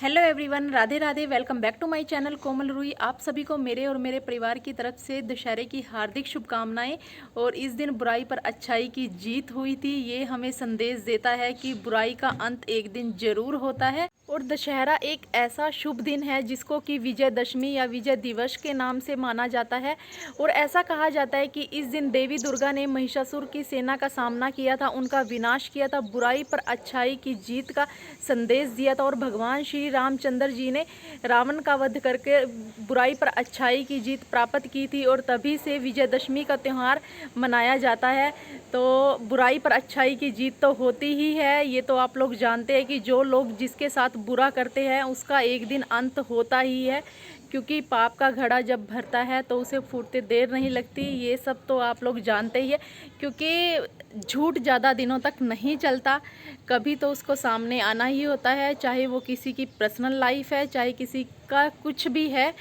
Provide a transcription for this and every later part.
Hello everyone, Radhe Radhe. Welcome back to my channel Komal Rui. आप सभी को मेरे और मेरे परिवार की तरफ से दशहरे की हार्दिक शुभकामनाएं। और इस दिन बुराई पर अच्छाई की जीत हुई थी। ये हमें संदेश देता है कि बुराई का अंत एक दिन जरूर होता है। और दशहरा एक ऐसा शुभ दिन है जिसको कि विजयदशमी या विजय दिवस के नाम से माना जाता है। और ऐसा कहा जाता है कि इस दिन देवी दुर्गा ने महिषासुर की सेना का सामना किया था, उनका विनाश किया था, बुराई पर अच्छाई की जीत का संदेश दिया था। और भगवान श्री रामचंद्र जी ने रावण का वध करके बुराई पर अच्छाई की जीत प्राप्त की थी। और तभी से विजयदशमी का त्यौहार मनाया जाता है। तो बुराई पर अच्छाई की जीत तो होती ही है, ये तो आप लोग जानते हैं कि जो लोग जिसके साथ बुरा करते हैं उसका एक दिन अंत होता ही है। क्योंकि पाप का घड़ा जब भरता है तो उसे फूटते देर नहीं लगती, ये सब तो आप लोग जानते ही है। क्योंकि झूठ ज़्यादा दिनों तक नहीं चलता, कभी तो उसको सामने आना ही होता है। चाहे वो किसी की पर्सनल लाइफ है, चाहे किसी का कुछ भी है,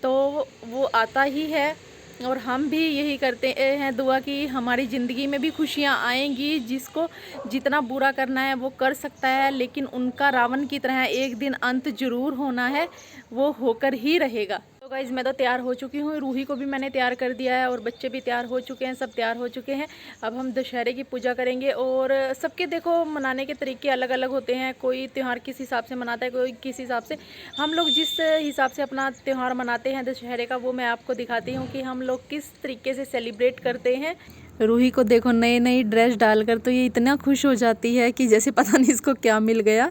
तो वो आता ही है। और हम भी यही करते हैं दुआ कि हमारी ज़िंदगी में भी खुशियाँ आएंगी। जिसको जितना बुरा करना है वो कर सकता है, लेकिन उनका रावण की तरह एक दिन अंत जरूर होना है, वो होकर ही रहेगा। तो गाइज़, मैं तो तैयार हो चुकी हूँ, रूही को भी मैंने तैयार कर दिया है और बच्चे भी तैयार हो चुके हैं, सब तैयार हो चुके हैं। अब हम दशहरे की पूजा करेंगे। और सबके देखो मनाने के तरीके अलग अलग होते हैं, कोई त्यौहार किस हिसाब से मनाता है, कोई किस हिसाब से। हम लोग जिस हिसाब से अपना त्यौहार मनाते हैं दशहरे का, वो मैं आपको दिखाती हूँ कि हम लोग किस तरीके से सेलिब्रेट करते हैं। रूही को देखो नई नई ड्रेस डालकर तो ये इतना खुश हो जाती है कि जैसे पता नहीं इसको क्या मिल गया।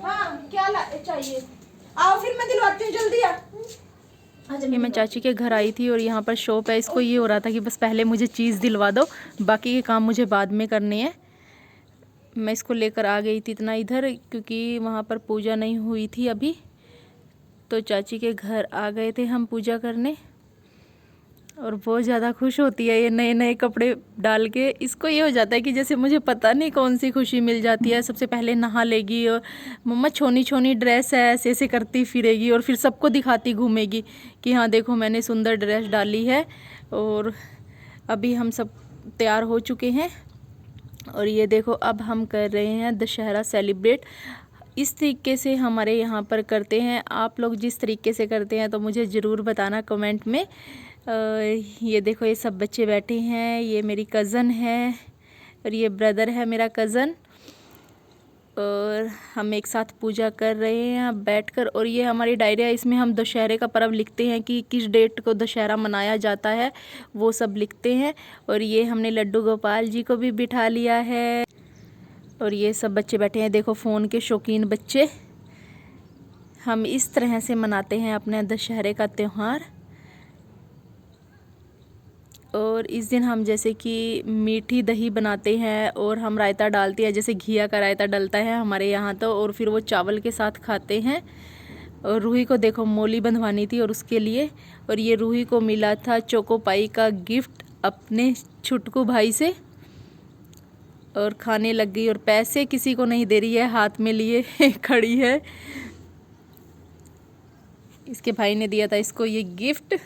हाँ, क्या चाहिए? आओ फिर मैं दिलवाती हूँ, जल्दी आ। ये मैं चाची के घर आई थी और यहाँ पर शॉप है। इसको ये हो रहा था कि बस पहले मुझे चीज़ दिलवा दो, बाकी के काम मुझे बाद में करने हैं। मैं इसको लेकर आ गई थी इतना इधर, क्योंकि वहाँ पर पूजा नहीं हुई थी अभी। तो चाची के घर आ गए थे हम पूजा करने। और बहुत ज़्यादा खुश होती है ये नए नए कपड़े डाल के। इसको ये हो जाता है कि जैसे मुझे पता नहीं कौन सी खुशी मिल जाती है। सबसे पहले नहा लेगी और मम्मा छोनी छोनी ड्रेस है, ऐसे ऐसे करती फिरेगी और फिर सबको दिखाती घूमेगी कि हाँ देखो मैंने सुंदर ड्रेस डाली है। और अभी हम सब तैयार हो चुके हैं और ये देखो अब हम कर रहे हैं दशहरा सेलिब्रेट। इस तरीके से हमारे यहाँ पर करते हैं। आप लोग जिस तरीके से करते हैं तो मुझे ज़रूर बताना कमेंट में। ये देखो ये सब बच्चे बैठे हैं, ये मेरी कज़न है और ये ब्रदर है मेरा कज़न। और हम एक साथ पूजा कर रहे हैं यहाँ बैठकर। और ये हमारी डायरी है, इसमें हम दशहरे का पर्व लिखते हैं कि किस डेट को दशहरा मनाया जाता है, वो सब लिखते हैं। और ये हमने लड्डू गोपाल जी को भी बिठा लिया है। और ये सब बच्चे बैठे हैं, देखो फ़ोन के शौकीन बच्चे। हम इस तरह से मनाते हैं अपने दशहरे का त्यौहार। और इस दिन हम जैसे कि मीठी दही बनाते हैं और हम रायता डालते हैं, जैसे घिया का रायता डलता है हमारे यहाँ तो। और फिर वो चावल के साथ खाते हैं। और रूही को देखो मोली बंधवानी थी और उसके लिए। और ये रूही को मिला था चोको पाई का गिफ्ट अपने छुटकू भाई से। और खाने लग गई और पैसे किसी को नहीं दे रही है, हाथ में लिए खड़ी है। इसके भाई ने दिया था इसको ये गिफ्ट।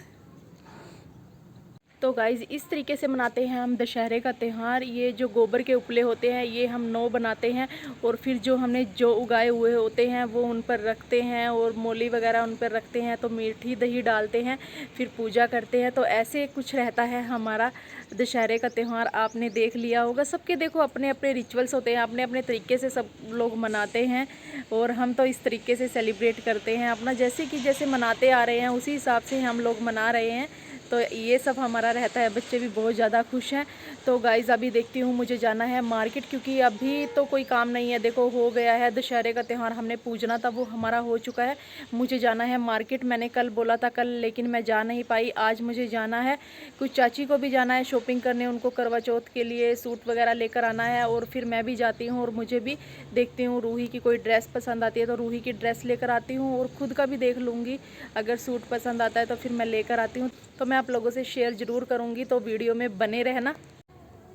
तो गाइज़, इस तरीके से मनाते हैं हम दशहरे का त्यौहार। ये जो गोबर के उपले होते हैं ये हम 9 बनाते हैं। और फिर जो हमने जो उगाए हुए होते हैं वो उन पर रखते हैं और मोली वगैरह उन पर रखते हैं। तो मीठी दही डालते हैं, फिर पूजा करते हैं। तो ऐसे कुछ रहता है हमारा दशहरे का त्यौहार। आपने देख लिया होगा, सबके देखो अपने अपने रिचुअल्स होते हैं, अपने अपने तरीके से सब लोग मनाते हैं। और हम तो इस तरीके से सेलिब्रेट करते हैं अपना, जैसे कि जैसे मनाते आ रहे हैं उसी हिसाब से हम लोग मना रहे हैं। तो ये सब हमारा रहता है। बच्चे भी बहुत ज़्यादा खुश हैं। तो गाइज़, अभी देखती हूँ मुझे जाना है मार्केट, क्योंकि अभी तो कोई काम नहीं है। देखो हो गया है दशहरे का त्यौहार, हमने पूजना था वो हमारा हो चुका है। मुझे जाना है मार्केट। मैंने कल बोला था कल, लेकिन मैं जा नहीं पाई। आज मुझे जाना है, कुछ चाची को भी जाना है शॉपिंग करने, उनको करवा चौथ के लिए सूट वगैरह लेकर आना है। और फिर मैं भी जाती हूँ और मुझे भी देखती हूँ रूही की कोई ड्रेस पसंद आती है तो रूही की ड्रेस लेकर आती हूँ। और ख़ुद का भी देख लूँगी, अगर सूट पसंद आता है तो फिर मैं लेकर आती हूँ। तो मैं आप लोगों से शेयर ज़रूर करूँगी, तो वीडियो में बने रहना।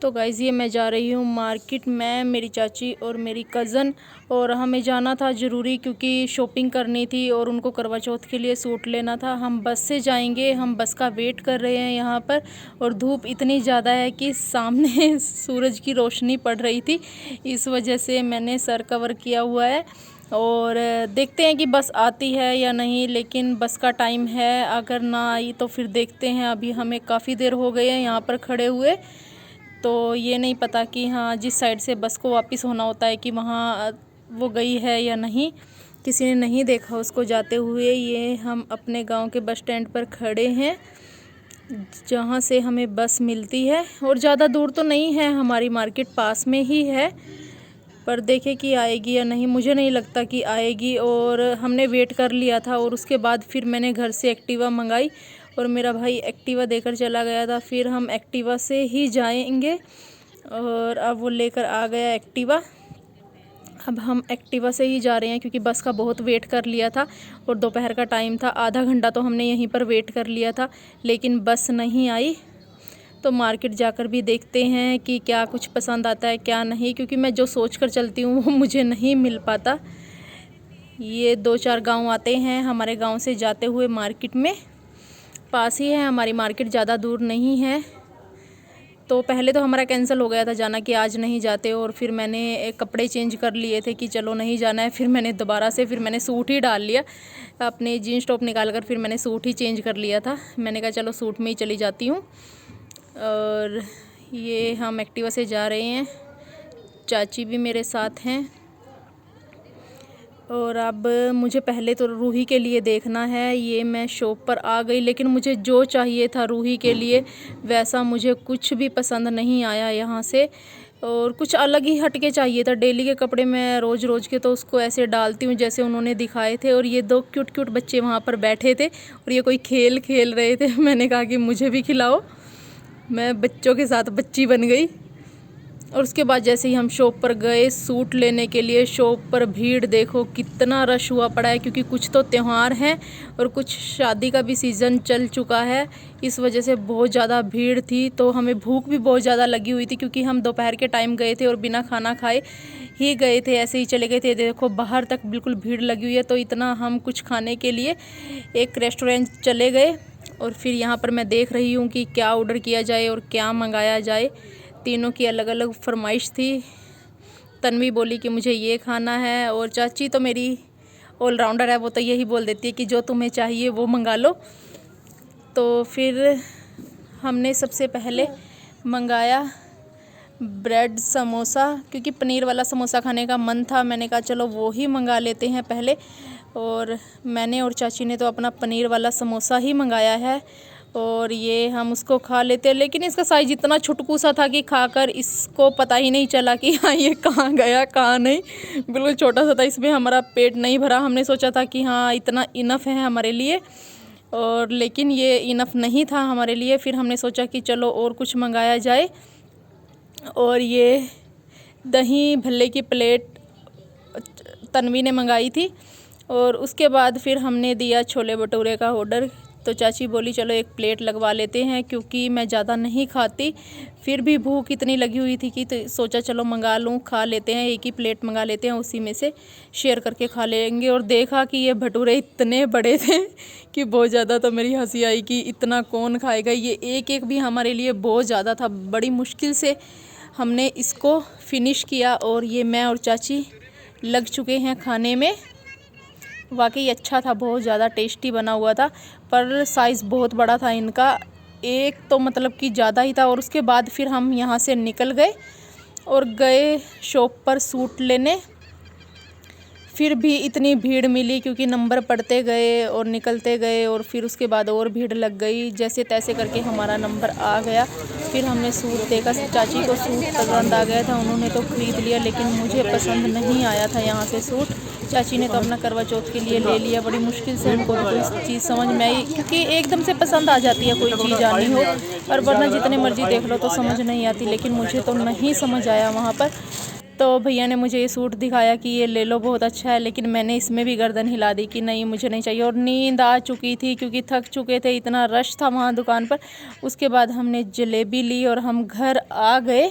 तो गाइस ये मैं जा रही हूँ मार्केट में, मेरी चाची और मेरी कज़न, और हमें जाना था ज़रूरी क्योंकि शॉपिंग करनी थी और उनको करवा चौथ के लिए सूट लेना था। हम बस से जाएंगे, हम बस का वेट कर रहे हैं यहाँ पर, और धूप इतनी ज़्यादा है कि सामने सूरज की रोशनी पड़ रही थी, इस वजह से मैंने सर कवर किया हुआ है। और देखते हैं कि बस आती है या नहीं, लेकिन बस का टाइम है, अगर ना आई तो फिर देखते हैं। अभी हमें काफ़ी देर हो गई है यहाँ पर खड़े हुए, तो ये नहीं पता कि हाँ जिस साइड से बस को वापस होना होता है कि वहाँ वो गई है या नहीं, किसी ने नहीं देखा उसको जाते हुए। ये हम अपने गांव के बस स्टैंड पर खड़े हैं जहाँ से हमें बस मिलती है, और ज़्यादा दूर तो नहीं है, हमारी मार्केट पास में ही है, पर देखें कि आएगी या नहीं। मुझे नहीं लगता कि आएगी, और हमने वेट कर लिया था, और उसके बाद फिर मैंने घर से एक्टिवा मंगाई और मेरा भाई एक्टिवा देकर चला गया था। फिर हम एक्टिवा से ही जाएंगे, और अब वो लेकर आ गया एक्टिवा। अब हम एक्टिवा से ही जा रहे हैं क्योंकि बस का बहुत वेट कर लिया था और दोपहर का टाइम था। आधा घंटा तो हमने यहीं पर वेट कर लिया था, लेकिन बस नहीं आई। तो मार्केट जाकर भी देखते हैं कि क्या कुछ पसंद आता है क्या नहीं, क्योंकि मैं जो सोच कर चलती हूँ वो मुझे नहीं मिल पाता। ये 2-4 गांव आते हैं हमारे गांव से जाते हुए मार्केट में, पास ही है हमारी मार्केट, ज़्यादा दूर नहीं है। तो पहले तो हमारा कैंसिल हो गया था जाना कि आज नहीं जाते, और फिर मैंने कपड़े चेंज कर लिए थे कि चलो नहीं जाना है। फिर मैंने दोबारा से फिर मैंने सूट ही डाल लिया, अपने जीन्स टॉप निकाल कर फिर मैंने सूट ही चेंज कर लिया था। मैंने कहा चलो सूट में ही चली जाती हूँ। और ये हम एक्टिवा से जा रहे हैं, चाची भी मेरे साथ हैं। और अब मुझे पहले तो रूही के लिए देखना है। ये मैं शॉप पर आ गई, लेकिन मुझे जो चाहिए था रूही के लिए वैसा मुझे कुछ भी पसंद नहीं आया यहाँ से, और कुछ अलग ही हटके चाहिए था। डेली के कपड़े मैं रोज़ रोज़ के तो उसको ऐसे डालती हूँ जैसे उन्होंने दिखाए थे, और ये 2 क्यूट क्यूट बच्चे वहाँ पर बैठे थे और ये कोई खेल खेल रहे थे। मैंने कहा कि मुझे भी खिलाओ, मैं बच्चों के साथ बच्ची बन गई। और उसके बाद जैसे ही हम शॉप पर गए सूट लेने के लिए, शॉप पर भीड़ देखो कितना रश हुआ पड़ा है, क्योंकि कुछ तो त्यौहार हैं और कुछ शादी का भी सीज़न चल चुका है, इस वजह से बहुत ज़्यादा भीड़ थी। तो हमें भूख भी बहुत ज़्यादा लगी हुई थी, क्योंकि हम दोपहर के टाइम गए थे और बिना खाना खाए ही गए थे, ऐसे ही चले गए थे। देखो बाहर तक बिल्कुल भीड़ लगी हुई है, तो इतना हम कुछ खाने के लिए एक रेस्टोरेंट चले गए। और फिर यहाँ पर मैं देख रही हूँ कि क्या ऑर्डर किया जाए और क्या मंगाया जाए। तीनों की अलग अलग फरमाइश थी। तन्वी बोली कि मुझे ये खाना है, और चाची तो मेरी ऑलराउंडर है, वो तो यही बोल देती है कि जो तुम्हें चाहिए वो मंगा लो। तो फिर हमने सबसे पहले मंगाया ब्रेड समोसा, क्योंकि पनीर वाला समोसा खाने का मन था। मैंने कहा चलो वो ही मंगा लेते हैं पहले, और मैंने और चाची ने तो अपना पनीर वाला समोसा ही मंगाया है, और ये हम उसको खा लेते हैं। लेकिन इसका साइज़ इतना छुटकू सा था कि खाकर इसको पता ही नहीं चला कि हाँ ये कहाँ गया कहाँ नहीं, बिल्कुल छोटा सा था, इसमें हमारा पेट नहीं भरा। हमने सोचा था कि हाँ इतना इनफ है हमारे लिए, और लेकिन ये इनफ नहीं था हमारे लिए। फिर हमने सोचा कि चलो और कुछ मंगाया जाए, और ये दही भल्ले की प्लेट तन्वी ने मंगाई थी। और उसके बाद फिर हमने दिया छोले भटूरे का ऑर्डर। तो चाची बोली चलो एक प्लेट लगवा लेते हैं, क्योंकि मैं ज़्यादा नहीं खाती, फिर भी भूख इतनी लगी हुई थी कि तो सोचा चलो मंगा लूँ, खा लेते हैं, एक ही प्लेट मंगा लेते हैं, उसी में से शेयर करके खा लेंगे। और देखा कि ये भटूरे इतने बड़े थे कि बहुत ज़्यादा, तो मेरी हंसी आई कि इतना कौन खाएगा। ये एक एक भी हमारे लिए बहुत ज़्यादा था, बड़ी मुश्किल से हमने इसको फिनिश किया, और ये मैं और चाची लग चुके हैं खाने में। वाकई अच्छा था, बहुत ज़्यादा टेस्टी बना हुआ था, पर साइज़ बहुत बड़ा था इनका, एक तो मतलब कि ज़्यादा ही था। और उसके बाद फिर हम यहाँ से निकल गए और गए शॉप पर सूट लेने। फिर भी इतनी भीड़ मिली, क्योंकि नंबर पढ़ते गए और निकलते गए, और फिर उसके बाद और भीड़ लग गई। जैसे तैसे करके हमारा नंबर आ गया। फिर हमने सूट देखा, चाची को सूट पसंद आ गया था, उन्होंने तो ख़रीद लिया, लेकिन मुझे पसंद नहीं आया था यहाँ से सूट। चाची ने तो अपना करवा चौथ के लिए ले लिया, बड़ी मुश्किल से उनको भी कोई चीज़ समझ में आई, क्योंकि एकदम से पसंद आ जाती है कोई चीज़ आनी हो, और वरना जितने मर्जी देख लो तो समझ नहीं आती। लेकिन मुझे तो नहीं समझ आया वहाँ पर। तो भैया ने मुझे ये सूट दिखाया कि ये ले लो बहुत अच्छा है, लेकिन मैंने इसमें भी गर्दन हिला दी कि नहीं मुझे नहीं चाहिए। और नींद आ चुकी थी क्योंकि थक चुके थे, इतना रश था वहाँ दुकान पर। उसके बाद हमने जलेबी ली और हम घर आ गए।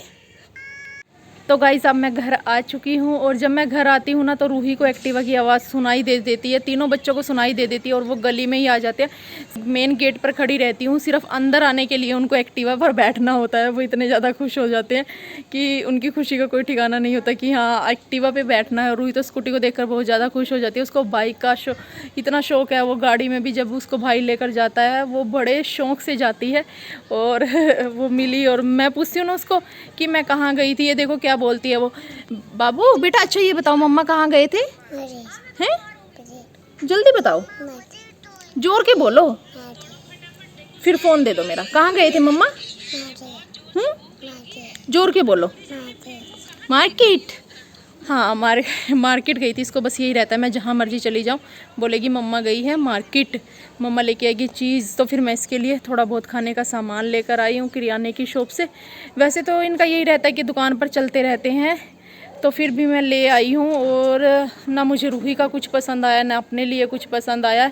तो गाइस अब मैं घर आ चुकी हूँ और जब मैं घर आती हूँ ना तो रूही को एक्टिवा की आवाज़ सुनाई दे देती है, तीनों बच्चों को सुनाई दे देती है और वो गली में ही आ जाते हैं। मेन गेट पर खड़ी रहती हूँ, सिर्फ अंदर आने के लिए उनको एक्टिवा पर बैठना होता है। वो इतने ज़्यादा खुश हो जाते हैं कि उनकी खुशी का कोई ठिकाना नहीं होता कि हाँ एक्टिवा पर बैठना है। रूही तो स्कूटी को देख बहुत ज़्यादा खुश हो जाती है, उसको बाइक का इतना शौक है। वो गाड़ी में भी जब उसको भाई लेकर जाता है वो बड़े शौक से जाती है। और वो मिली और मैं पूछती हूँ ना उसको कि मैं कहाँ गई थी, ये देखो क्या बोलती है वो, बाबू बेटा अच्छा ये बताओ मम्मा कहाँ गए थे? हैं? जल्दी बताओ, जोर के बोलो, फिर फोन दे दो मेरा। कहाँ गए थे मम्मा? जोर के बोलो। मार्केट। हाँ मार्केट गई थी। इसको बस यही रहता है मैं जहाँ मर्जी चली जाऊँ बोलेगी मम्मा गई है मार्केट, मम्मा लेके आएगी चीज़। तो फिर मैं इसके लिए थोड़ा बहुत खाने का सामान लेकर आई हूँ किराने की शॉप से। वैसे तो इनका यही रहता है कि दुकान पर चलते रहते हैं, तो फिर भी मैं ले आई हूँ। और ना मुझे रूही का कुछ पसंद आया ना अपने लिए कुछ पसंद आया,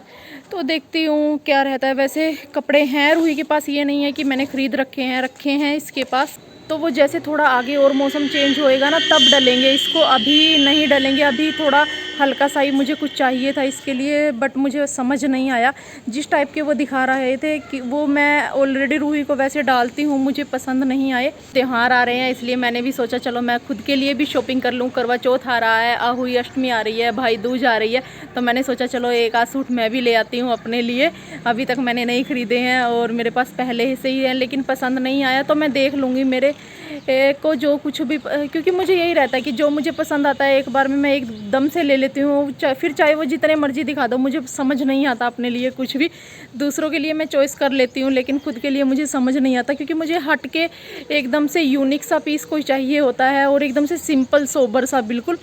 तो देखती हूँ क्या रहता है। वैसे कपड़े हैं रूही के पास, ये नहीं है कि मैंने ख़रीद रखे हैं इसके पास। तो वो जैसे थोड़ा आगे और मौसम चेंज होएगा ना तब डलेंगे, इसको अभी नहीं डलेंगे। अभी थोड़ा हल्का सा ही मुझे कुछ चाहिए था इसके लिए, बट मुझे समझ नहीं आया। जिस टाइप के वो दिखा रहे थे कि वो मैं ऑलरेडी रूही को वैसे डालती हूँ, मुझे पसंद नहीं आए। त्योहार आ रहे हैं इसलिए मैंने भी सोचा चलो मैं खुद के लिए भी शॉपिंग कर लूँ। करवा चौथ आ रहा है, आहुई अष्टमी आ रही है, भाई दूज आ रही है, तो मैंने सोचा चलो एक आध सूट मैं भी ले आती हूँ अपने लिए। अभी तक मैंने नहीं ख़रीदे हैं और मेरे पास पहले से ही हैं, लेकिन पसंद नहीं आया तो मैं देख लूँगी मेरे को जो कुछ भी, क्योंकि मुझे यही रहता है कि जो मुझे पसंद आता है एक बार में मैं एकदम से ले लेती हूँ। फिर चाहे वो जितने मर्जी दिखा दो, मुझे समझ नहीं आता अपने लिए कुछ भी। दूसरों के लिए मैं चॉइस कर लेती हूँ लेकिन खुद के लिए मुझे समझ नहीं आता, क्योंकि मुझे हट के एकदम से यूनिक सा पीस कोई चाहिए होता है और एकदम से सिंपल सोबर सा। बिल्कुल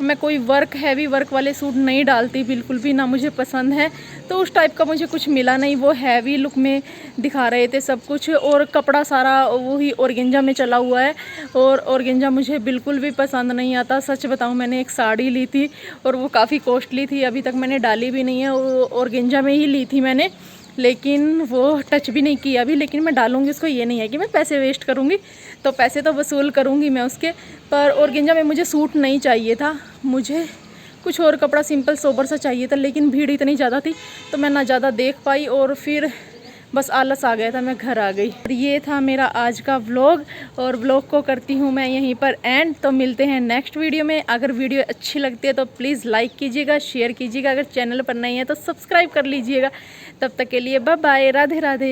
मैं कोई हैवी वर्क वाले सूट नहीं डालती बिल्कुल भी, ना मुझे पसंद है। तो उस टाइप का मुझे कुछ मिला नहीं, वो हैवी लुक में दिखा रहे थे सब कुछ। और कपड़ा सारा वही ऑर्गेंजा में चला हुआ है और ऑर्गेंजा मुझे बिल्कुल भी पसंद नहीं आता। सच बताऊं मैंने एक साड़ी ली थी और वो काफ़ी कॉस्टली थी, अभी तक मैंने डाली भी नहीं है। वो ऑर्गेंजा में ही ली थी मैंने, लेकिन वो टच भी नहीं किया अभी। लेकिन मैं डालूंगी उसको, ये नहीं है कि मैं पैसे वेस्ट करूंगी, तो पैसे तो वसूल करूंगी मैं उसके। पर ऑर्गेंजा में मुझे सूट नहीं चाहिए था, मुझे कुछ और कपड़ा सिंपल सोबर सा चाहिए था। लेकिन भीड़ इतनी ज़्यादा थी तो मैं ना ज़्यादा देख पाई और फिर बस आलस आ गया था, मैं घर आ गई। और ये था मेरा आज का व्लॉग, और व्लॉग को करती हूँ मैं यहीं पर एंड। तो मिलते हैं नेक्स्ट वीडियो में। अगर वीडियो अच्छी लगती है तो प्लीज़ लाइक कीजिएगा, शेयर कीजिएगा। अगर चैनल पर नहीं है तो सब्सक्राइब कर लीजिएगा। तब तक के लिए बाय बाय, राधे राधे।